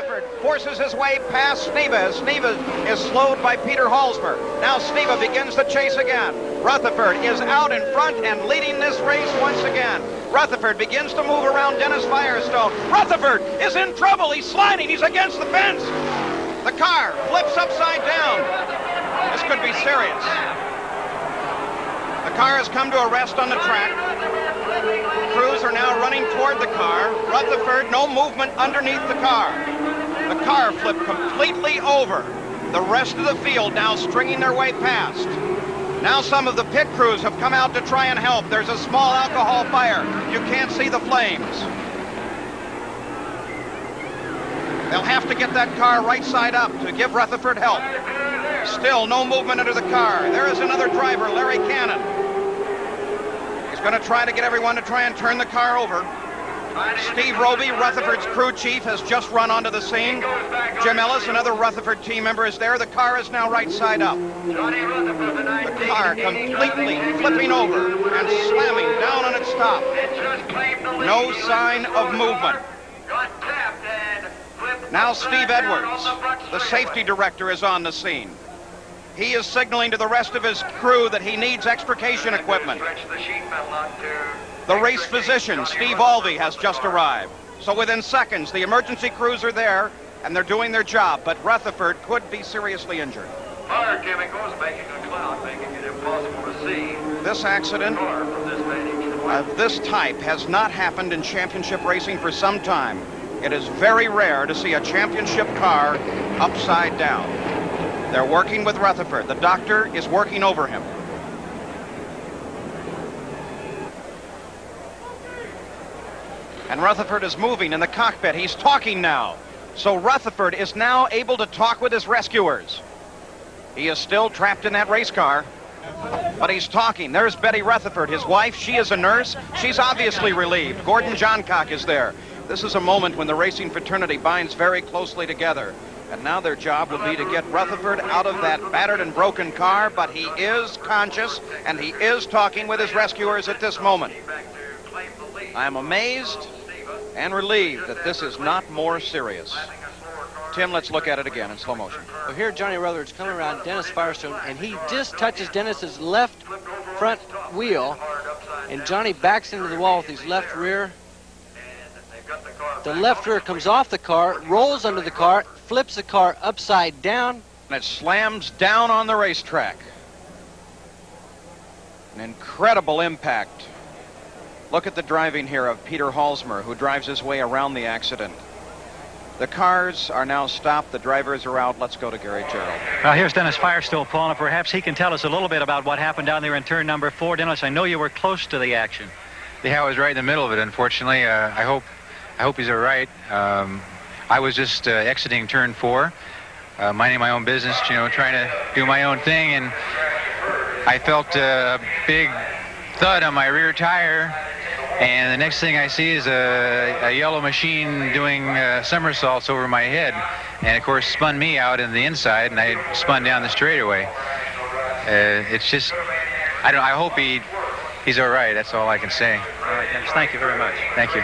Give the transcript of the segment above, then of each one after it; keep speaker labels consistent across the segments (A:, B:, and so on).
A: Rutherford forces his way past Sneva. Sneva is slowed by Peter Halsmer. Now Sneva begins the chase again. Rutherford is out in front and leading this race once again. Rutherford begins to move around Dennis Firestone. Rutherford is in trouble. He's sliding. He's against the fence. The car flips upside down. This could be serious. The car has come to a rest on the track. Crews are now running toward the car. Rutherford, no movement underneath the car. The car flipped completely over. The rest of the field now stringing their way past. Now some of the pit crews have come out to try and help. There's a small alcohol fire. You can't see the flames. They'll have to get that car right side up to give Rutherford help. Still no movement under the car. There is another driver, Larry Cannon. He's going to try to get everyone to try and turn the car over. Steve Roby, Rutherford's crew chief, has just run onto the scene. Jim Ellis, another Rutherford team member, is there. The car is now right side up. The car completely flipping over and slamming down on its top. No sign of movement. Now Steve Edwards, the safety director, is on the scene. He is signaling to the rest of his crew that he needs extrication equipment. The race physician, Steve Alvey, has just arrived. So within seconds, the emergency crews are there, and they're doing their job, but Rutherford could be seriously injured.
B: Fire chemicals making a cloud, making it impossible to see.
A: This accident of this type has not happened in championship racing for some time. It is very rare to see a championship car upside down. They're working with Rutherford. The doctor is working over him. And Rutherford is moving in the cockpit. He's talking now. So Rutherford is now able to talk with his rescuers. He is still trapped in that race car, but he's talking. There's Betty Rutherford, his wife. She is a nurse. She's obviously relieved. Gordon Johncock is there. This is a moment when the racing fraternity binds very closely together. And now their job will be to get Rutherford out of that battered and broken car, but he is conscious, and he is talking with his rescuers at this moment. I am amazed and relieved that this is not more serious. Tim, let's look at it again in slow motion.
C: Well, here Johnny Rutherford's coming around Dennis Firestone, and he just touches Dennis's left front wheel, and Johnny backs into the wall with his left rear. The left rear comes off the car, rolls under the car, flips the car upside down.
A: And it slams down on the racetrack. An incredible impact. Look at the driving here of Peter Halsmer, who drives his way around the accident. The cars are now stopped. The drivers are out. Let's go to Gary Gerald.
D: Well, here's Dennis Firestone, Paul, and perhaps he can tell us a little bit about what happened down there in turn number 4. Dennis, I know you were close to the action.
E: Yeah, I was right in the middle of it, unfortunately. I hope he's all right. I was just exiting turn 4, minding my own business, you know, trying to do my own thing, and I felt a big thud on my rear tire, and the next thing I see is a yellow machine doing somersaults over my head, and of course spun me out in the inside, and I spun down the straightaway. It's just, I hope he's all right. That's all I can say.
D: All right, Dennis, thank you very much.
E: Thank you.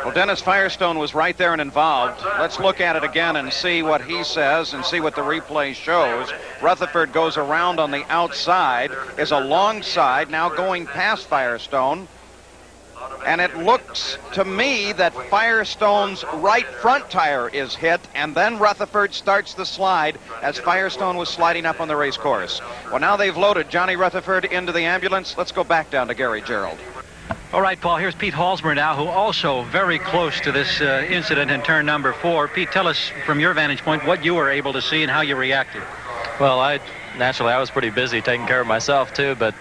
A: Well, Dennis Firestone was right there and involved. Let's look at it again and see what he says and see what the replay shows. Rutherford goes around on the outside, is alongside, now going past Firestone. And it looks to me that Firestone's right front tire is hit, and then Rutherford starts the slide as Firestone was sliding up on the race course. Well, now they've loaded Johnny Rutherford into the ambulance. Let's go back down to Gary Gerald.
D: All right, Paul, here's Pete Halsmer now, who also very close to this incident in turn number 4. Pete, tell us from your vantage point what you were able to see and how you reacted.
F: Well, naturally I was pretty busy taking care of myself too, but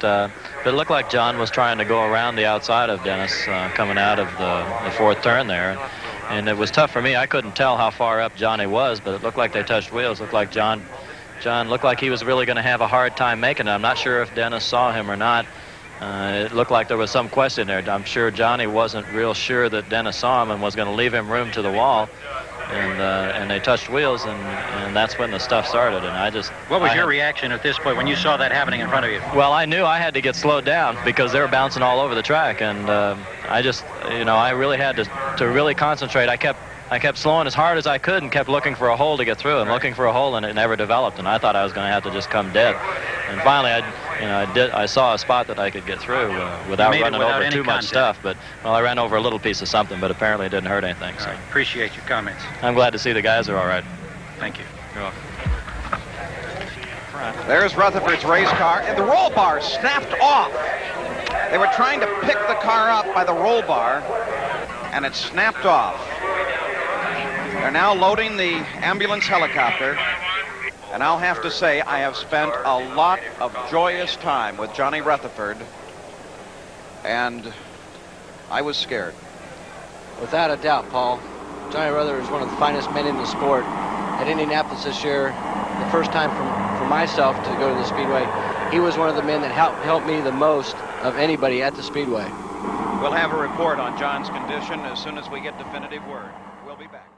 F: it looked like John was trying to go around the outside of Dennis coming out of the 4th turn there. And it was tough for me. I couldn't tell how far up Johnny was, but it looked like they touched wheels. It looked like John looked like he was really going to have a hard time making it. I'm not sure if Dennis saw him or not. It looked like there was some question there. I'm sure Johnny wasn't real sure that Dennis saw him and was going to leave him room to the wall. and they touched wheels, and that's when the stuff started. And I just.
D: What was your reaction at this point when you saw that happening in front of you?
F: Well, I knew I had to get slowed down because they were bouncing all over the track, and I just, I really had to really concentrate. I kept slowing as hard as I could and kept looking for a hole to get through and looking for a hole, and it never developed. And I thought I was going to have to just come dead. And finally, I saw a spot that I could get through without running over too much stuff. But well, I ran over a little piece of something, but apparently it didn't hurt anything. So.
D: Right. Appreciate your comments.
F: I'm glad to see the guys are all right.
D: Thank you.
F: You're welcome.
A: There's Rutherford's race car, and the roll bar snapped off. They were trying to pick the car up by the roll bar, and it snapped off. They're now loading the ambulance helicopter, and I'll have to say I have spent a lot of joyous time with Johnny Rutherford, and I was scared.
C: Without a doubt, Paul. Johnny Rutherford is one of the finest men in the sport. At Indianapolis this year, the first time for myself to go to the Speedway, he was one of the men that helped me the most of anybody at the Speedway.
A: We'll have a report on John's condition as soon as we get definitive word. We'll be back.